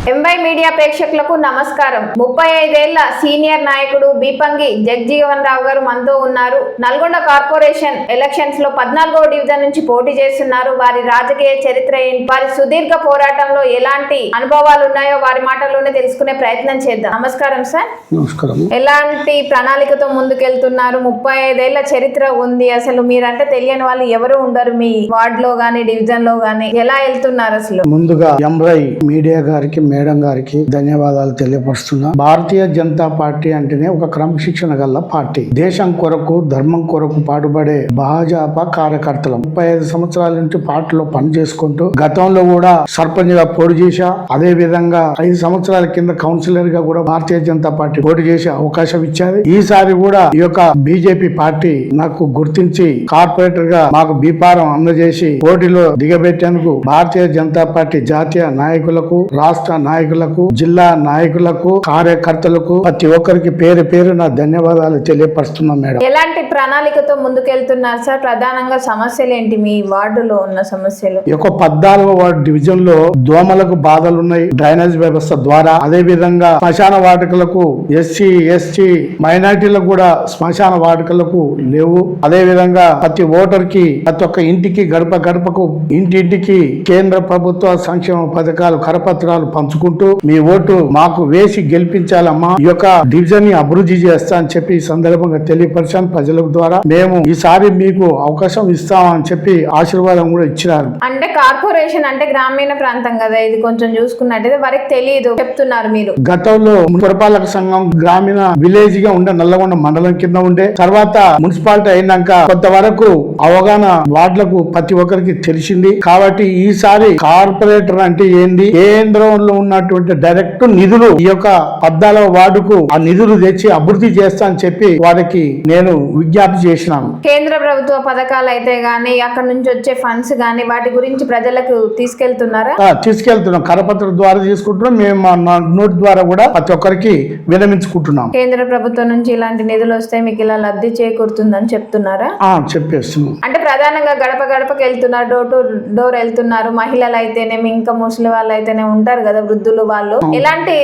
MY media ప్రేక్షకులకు నమస్కారం. 35 ఏళ్ల సీనియర్ నాయకుడు బీపంగి జగజీవన్ రావు గారు మనతో ఉన్నారు. నల్గొండ కార్పొరేషన్ ఎలక్షన్స్ లో 14వ డివిజన్ నుంచి పోటీ చేస్తున్నారు. వారి రాజకీయ చరిత్ర ఏంటి, వారి సుదీర్ఘ పోరాటంలో ఎలాంటి అనుభవాలు ఉన్నాయో వారి మాటల్లోనే తెలుసుకునే ప్రయత్నం చేద్దాం. నమస్కారం సార్. నమస్కారం. ఎలాంటి ప్రణాళికతో ముందుకెళ్తున్నారు? 35 ఏళ్ల చరిత్ర ఉంది. అసలు మీరంటే తెలియని వాళ్ళు ఎవరు ఉండరు మీ వార్డ్ లో గానీ డివిజన్ లో గానీ. ఎలా వెళ్తున్నారు అసలు? ముందుగా ఎంవై మీడియా గారికి, మేడం గారికి ధన్యవాదాలు తెలియపరుస్తున్నా. భారతీయ జనతా పార్టీ అంటేనే ఒక క్రమశిక్షణ గల పార్టీ. దేశం కొరకు, ధర్మం కొరకు పాటుపడే భాజపా కార్యకర్తలు. 35 సంవత్సరాల నుంచి పార్టీలో పని చేసుకుంటూ గతంలో కూడా సర్పంచ్ గా పోటీ చేశా. అదే విధంగా 5 సంవత్సరాల కింద కౌన్సిలర్ గా కూడా భారతీయ జనతా పార్టీ పోటీ చేసే అవకాశం ఇచ్చారు. ఈసారి కూడా ఈ యొక్క బీజేపీ పార్టీ నాకు గుర్తించి కార్పొరేటర్ గా మాకు బీపారం అందజేసి పోటీలో దిగబెట్టేందుకు భారతీయ జనతా పార్టీ జాతీయ నాయకులకు, రాష్ట్ర నాయకులకు, జిల్లా నాయకులకు, కార్యకర్తలకు ప్రతి ఒక్కరికి పేరు పేరు నా ధన్యవాదాలు తెలియపరుస్తున్నాం. మేడం, ఎలాంటి ప్రణాళికతో ముందుకెళ్తున్నారు సార్? ప్రధానంగా సమస్యలు ఏంటి మీ వార్డులో ఉన్న సమస్యలు? ఈ యొక్క 14వ వార్డు డివిజన్ లో దోమలకు బాధలు ఉన్నాయి. డ్రైనేజ్ వ్యవస్థ ద్వారా, అదే విధంగా శ్మశాన వాటికలకు, ఎస్సీ ఎస్టీ మైనార్టీలకు కూడా శ్మశాన వాటికలకు లేవు. అదే విధంగా ప్రతి ఓటర్ కి, ప్రతి ఒక్క ఇంటికి, గడప గడపకు, ఇంటింటికి కేంద్ర ప్రభుత్వ సంక్షేమ పథకాలు కరపత్రాలు పంచుకుంటూ మీ ఓటు మాకు వేసి గెలిపించాలమ్మా, ఈ యొక్క డివిజన్ ని అభివృద్ధి చేస్తా అని చెప్పి ఈ సందర్భంగా తెలియపరిచాను ప్రజల ద్వారా. మేము ఈసారి మీకు అవకాశం ఇస్తామని చెప్పి ఆశీర్వాదం కూడా ఇచ్చినారు. అంటే కార్పొరేషన్ అంటే గ్రామీణ ప్రాంతం కదా, ఇది కొంచెం చూసుకున్నట్టయితే వారికి తెలియదు చెప్తున్నారు మీరు. గతంలో పురపాలక సంఘం గ్రామీణ విలేజ్ గా ఉండే నల్లగొండ మండలం కింద ఉండే, తర్వాత మున్సిపాలిటీ అయినాక కొంతవరకు అవగాహన వార్డులకు ప్రతి ఒక్కరికి తెలిసింది. కాబట్టి ఈసారి కార్పొరేటర్ అంటే ఏంది, కేంద్రంలో ఉన్నటువంటి డైరెక్ట్ నిధులు ఈ యొక్క 14వ వార్డుకు ఆ నిధులు తెచ్చి అభివృద్ధి చేస్తా అని చెప్పి వారికి నేను విజ్ఞప్తి చేసినాను. కేంద్ర ప్రభుత్వ పథకాలు అయితే గానీ, అక్కడ నుంచి వచ్చే ఫండ్స్ గానీ, వాటి గురించి ప్రజలకు తీసుకెళ్తున్నారా? తీసుకెళ్తున్నాం. కరపత్రం ద్వారా తీసుకుంటున్నాం. మేము మా నోటి ద్వారా కూడా ప్రతి ఒక్కరికి విరమించుకుంటున్నాం. కేంద్ర ప్రభుత్వం నుంచి ఇలాంటి నిధులు వస్తే మీకు ఇలా లబ్ధి చేకూరుతుందని చెప్తున్నారా? చెప్పేస్తున్నాం. అంటే ప్రధానంగా గడప గడపకి వెళ్తున్నారు, డోర్ టు డోర్ వెళ్తున్నారు. మహిళలు అయితేనేమి, ఇంకా ముసలి వాళ్ళు అయితేనే ఉంటారు కదా, వృద్ధులు, వాళ్ళు ఎలాంటి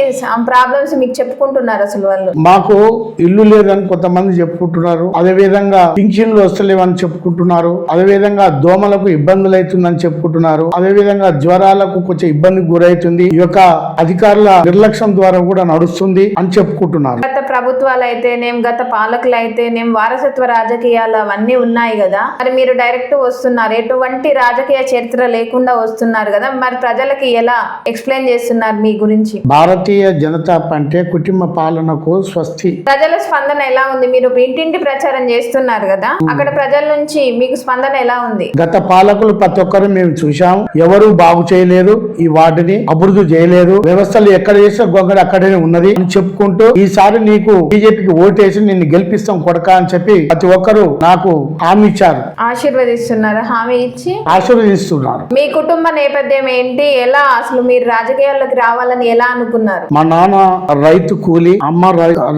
ప్రాబ్లమ్స్ మీకు చెప్పుకుంటున్నారు అసలు? వాళ్ళు మాకు ఇల్లు లేదని కొంతమంది చెప్పుకుంటున్నారు. అదే విధంగా పింఛన్లు వస్తలేవని చెప్పుకుంటున్నారు. అదే విధంగా దోమలకు ఇబ్బందులు అవుతుందని చెప్పుకుంటున్నారు. అదే విధంగా జ్వరాలకు కొంచెం ఇబ్బందికి గురవుతుంది, ఈ యొక్క అధికారుల నిర్లక్ష్యం ద్వారా కూడా నడుస్తుంది అని చెప్పుకుంటున్నారు. గత ప్రభుత్వాలు అయితేనేం, గత పాలకులు అయితేనేం, వారసత్వ రాజకీయాలు అవన్నీ ఉన్నాయి కదా, మరి మీరు డైరెక్ట్ వస్తున్నారు, ఎటువంటి రాజకీయ చరిత్ర లేకుండా వస్తున్నారు కదా, మరి ప్రజలకి ఎలా ఎక్స్ప్లెయిన్ చేస్తున్నారు మీ గురించి? భారతీయ జనతా పార్టీ కుటుంబ పాలనకు స్వస్తి. ప్రజల స్పందన ఎలా ఉంది? మీరు ఇంటింటి ప్రచారం చేస్తున్నారు కదా, అక్కడ ప్రజల నుంచి మీకు స్పందన ఎలా ఉంది? గత పాలకులు ప్రతి ఒక్కరు మేము చూసాం, ఎవరు బాగు చేయలేదు, ఈ వార్డుని అభివృద్ధి చేయలేదు, వ్యవస్థలు ఎక్కడ చేస్తే గొంగడ అక్కడనే ఉన్నది అని చెప్పుకుంటూ ఈసారి నీకు బీజేపీకి ఓటేసి నిన్ను గెలిపిస్తాం కొడక అని చెప్పి ప్రతి ఒక్కరు నాకు హామీ ఇచ్చారు. ఆశీర్వదిస్తున్నారు, హామీ ఇచ్చి ఆశీర్వదిస్తున్నారు. మీ కుటుంబ నేపథ్యం ఏంటి? ఎలా అసలు మీరు రాజకీయాల్లోకి రావాలని ఎలా అనుకున్నారు? మా నాన్న రైతు కూలి, అమ్మ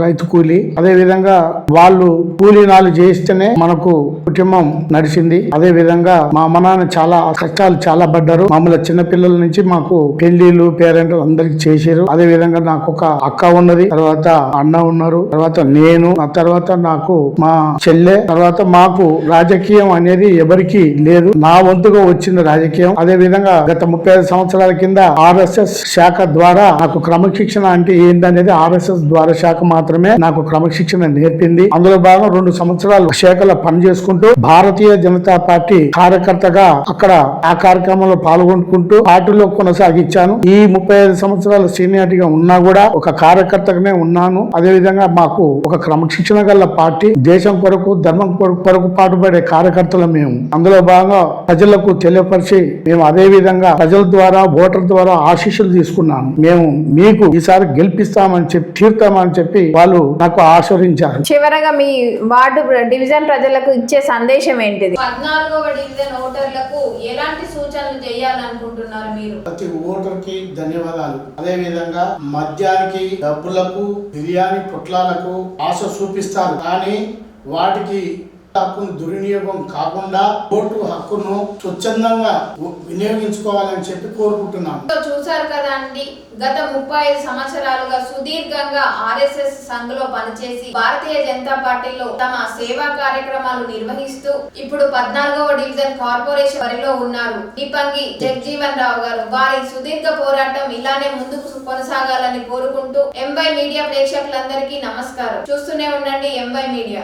రైతు కూలి. అదే విధంగా వాళ్ళు కూలీ నాలు చేస్తేనే మనకు కుటుంబం నడిచింది. అదే విధంగా మా అమ్మ నాన్న చాలా కష్టాలు చాలా పడ్డారు. మమ్మల్ని చిన్నపిల్లల నుంచి మాకు పెళ్లిళ్ళు, పేరెంట్లు అందరికి చేశారు. అదే విధంగా నాకు ఒక అక్క ఉన్నది, తర్వాత అన్న ఉన్నారు, తర్వాత నేను, ఆ తర్వాత నాకు మా చెల్లె, తర్వాత మాకు రాజకీయం అనేది ఎవరికి లేదు. నా వంతుగా వచ్చింది రాజకీయం. అదే విధంగా గత 35 సంవత్సరాల కింద ఆర్ఎస్ఎస్ శాఖ ద్వారా నాకు క్రమశిక్షణ అంటే ఏంటనేది ఆర్ఎస్ఎస్ ద్వారా శాఖ మాత్రమే నాకు క్రమశిక్షణ నేర్పింది. అందులో భాగం 2 సంవత్సరాలు శాఖలో పని చేసుకుంటూ భారతీయ జనతా పార్టీ కార్యకర్తగా అక్కడ ఆ కార్యక్రమంలో పాల్గొనుకుంటూ పార్టీలో కొనసాగించాను. ఈ 35 సంవత్సరాలు సీనియారిటీగా ఉన్నా కూడా ఒక కార్యకర్తగానే ఉన్నాను. అదే విధంగా మాకు ఒక క్రమశిక్షణ గల పార్టీ, దేశం కొరకు, ధర్మం కొరకు పాటుపడే కార్యకర్తలు మేము. అందులో భాగంగా ప్రజలకు తెలియపరిచి మేము అదే విధంగా ప్రజల ద్వారా, ఓటర్ ద్వారా ఆశీస్సులు తీసుకున్నాను. మేము మీకు ఈసారి గెలిపిస్తామని చెప్పి, తీర్తామని చెప్పి వాళ్ళు నాకు ఆశీర్వదించారు. చివరగా మీ వార్డు డివిజన్ ప్రజలకు ఇచ్చే సందేశం ఏంటిది? 14వ డివిజన్ ఓటర్లకు ఎలాంటి సూచనలు చేయాలనుకుంటున్నారు మీరు? ప్రతి ఓటర్కి ధన్యవాదాలు. అదే విధంగా మద్యానికి, డబ్బులకు, బిర్యానీ పొట్లాలకు ఆశ చూపిస్తారు, కానీ వాటికి హక్కును దుర్వినియోగం కాకుండా ఓటు హక్కును స్వచ్ఛందంగా వినియోగించుకోవాలని చెప్పి కోరుకుంటున్నాను. చూసారు కదా అండి, గత 35 సంవత్సరాలుగా సుదీర్ఘంగా ఆర్ఎస్ఎస్ సంఘ్ లో పనిచేసి భారతీయ జనతా పార్టీలో తమ సేవా కార్యక్రమాలు నిర్వహిస్తూ ఇప్పుడు 14వ డివిజన్ కార్పొరేషన్ బరిలో ఉన్నారు దీపంగి జగ్జీవన్ రావు గారు. వారి సుదీర్ఘ పోరాటం ఇలానే ముందుకు కొనసాగాలని కోరుకుంటూ ఎంవై మీడియా ప్రేక్షకులందరికీ నమస్కారం. చూస్తూనే ఉండండి ఎంవై మీడియా.